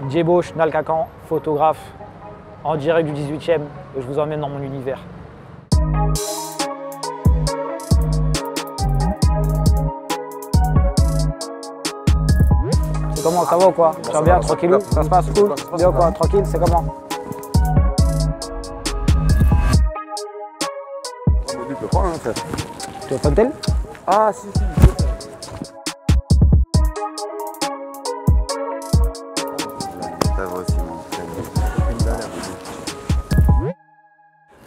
Djebo Chnalkakan, photographe en direct du 18e, je vous emmène dans mon univers. C'est comment, ça va ou quoi? Tu vas bien, tranquillou? Ça se passe cool? Bien ou quoi? Tranquille, c'est comment? Tu veux pas de tel? Ah si.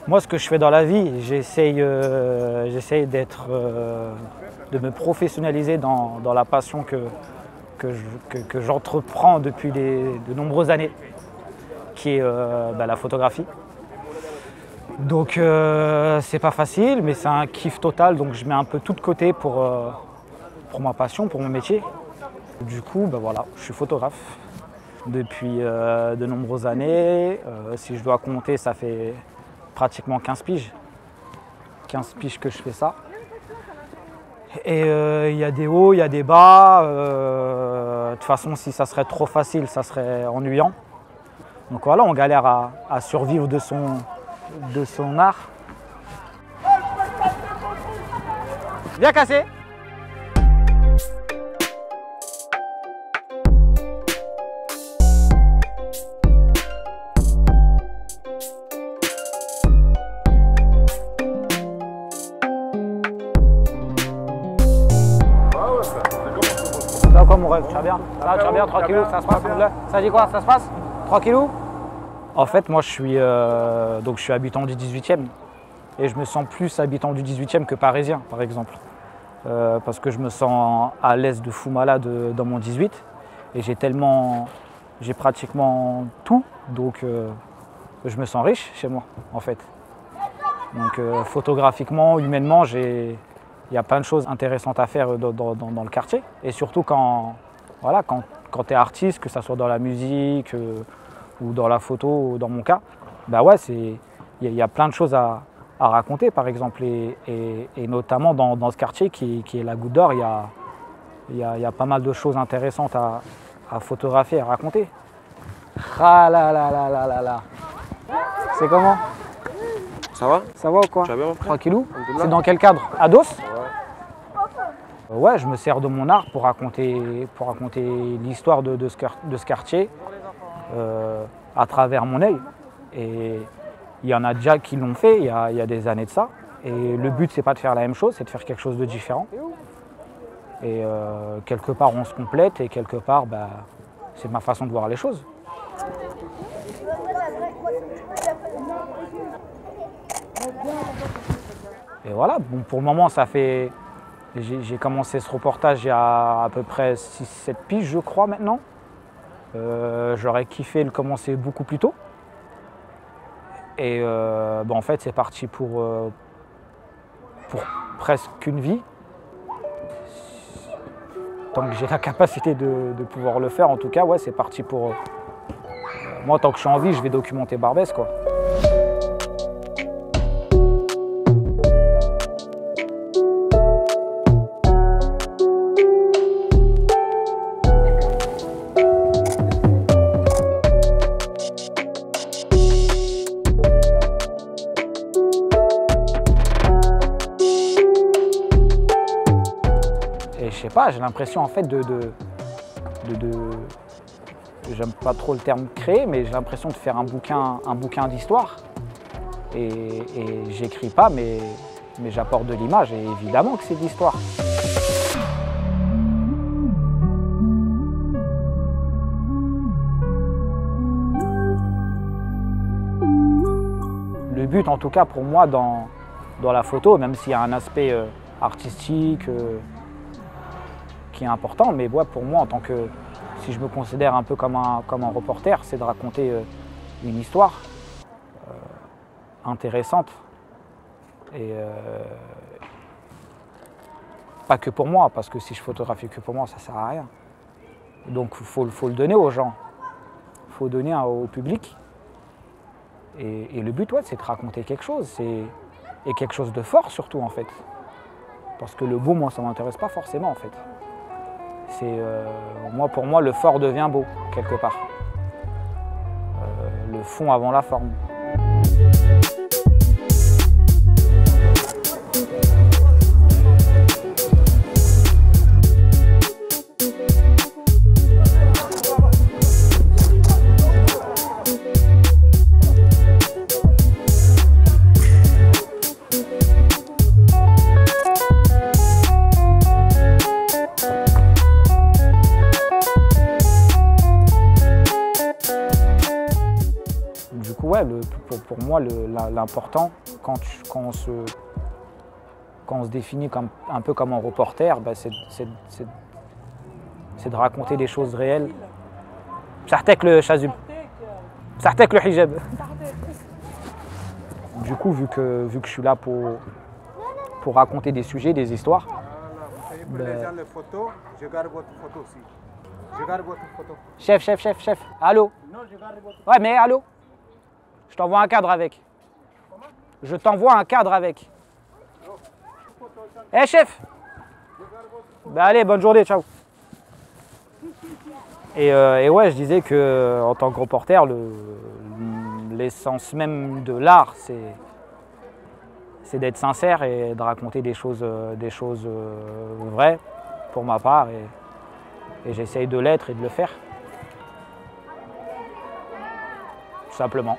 Moi, ce que je fais dans la vie, j'essaye d'être, de me professionnaliser dans la passion que j'entreprends depuis de nombreuses années, qui est la photographie. Donc c'est pas facile, mais c'est un kiff total, donc je mets un peu tout de côté pour ma passion, pour mon métier. Du coup, voilà, je suis photographe depuis de nombreuses années. Si je dois compter, ça fait pratiquement 15 piges. 15 piges que je fais ça. Et il y a des hauts, il y a des bas. De toute façon, si ça serait trop facile, ça serait ennuyant. Donc voilà, on galère à survivre de son art. Bien cassé. Ça va quoi mon rêve? Tu vas bien? Ça va, tu vas bien? Tranquillou? Ça se passe? Ça dit quoi? Ça se passe? Tranquillou? En fait, moi, je suis habitant du 18e et je me sens plus habitant du 18e que parisien, par exemple. Parce que je me sens à l'aise de fou malade dans mon 18 et j'ai pratiquement tout, donc je me sens riche chez moi, en fait. Donc photographiquement, humainement, il y a plein de choses intéressantes à faire dans le quartier. Et surtout quand tu es artiste, que ce soit dans la musique, ou dans la photo, ou dans mon cas, il y a plein de choses à raconter par exemple. Et notamment dans ce quartier qui est la Goutte d'Or, il y a pas mal de choses intéressantes à photographier, à raconter. Ah là là là là là là. C'est comment? Ça va? Ça va ou quoi? Tu vas bien mon frère? Tranquillou? C'est dans quel cadre? À Dos? Ouais, je me sers de mon art pour raconter l'histoire de ce quartier à travers mon œil. Et il y en a déjà qui l'ont fait il y a des années de ça. Et le but, c'est pas de faire la même chose, c'est de faire quelque chose de différent. Et quelque part, on se complète et quelque part, c'est ma façon de voir les choses. Et voilà, bon, pour le moment, j'ai commencé ce reportage il y a à peu près 6-7 piges, je crois, maintenant. J'aurais kiffé le commencer beaucoup plus tôt. Et en fait, c'est parti pour presque une vie. Tant que j'ai la capacité de pouvoir le faire, en tout cas, ouais, c'est parti pour... moi, tant que je suis en vie, je vais documenter Barbès, quoi. Je sais pas, j'ai l'impression en fait j'aime pas trop le terme créer, mais j'ai l'impression de faire un bouquin d'histoire. Et j'écris pas, mais j'apporte de l'image, et évidemment que c'est de l'histoire. Le but en tout cas pour moi dans la photo, même s'il y a un aspect artistique, qui est important, mais pour moi, en tant que, si je me considère un peu comme un reporter, c'est de raconter une histoire intéressante. Et pas que pour moi, parce que si je photographie que pour moi, ça sert à rien. Donc il faut le donner aux gens, il faut donner au public. Et le but, ouais, c'est de raconter quelque chose. et quelque chose de fort surtout en fait. Parce que le beau, moi, ça ne m'intéresse pas forcément en fait. Pour moi, le fort devient beau, quelque part. Le fond avant la forme. Du coup, ouais, pour moi, l'important, quand on se définit un peu comme un reporter, bah, c'est de raconter des choses réelles. Sartek le chazub. Sartek le hijab. Du coup, vu que je suis là pour raconter des sujets, des histoires. Les photos, je garde votre photo aussi. Je garde votre photo. Chef. Allô? Non, je garde votre photo. Ouais, mais allô? Je t'envoie un cadre avec. Je t'envoie un cadre avec. Eh chef! Bah allez, bonne journée, ciao. Et ouais, je disais que en tant que reporter, l'essence même de l'art, c'est d'être sincère et de raconter des choses vraies pour ma part. Et j'essaye de l'être et de le faire. Tout simplement.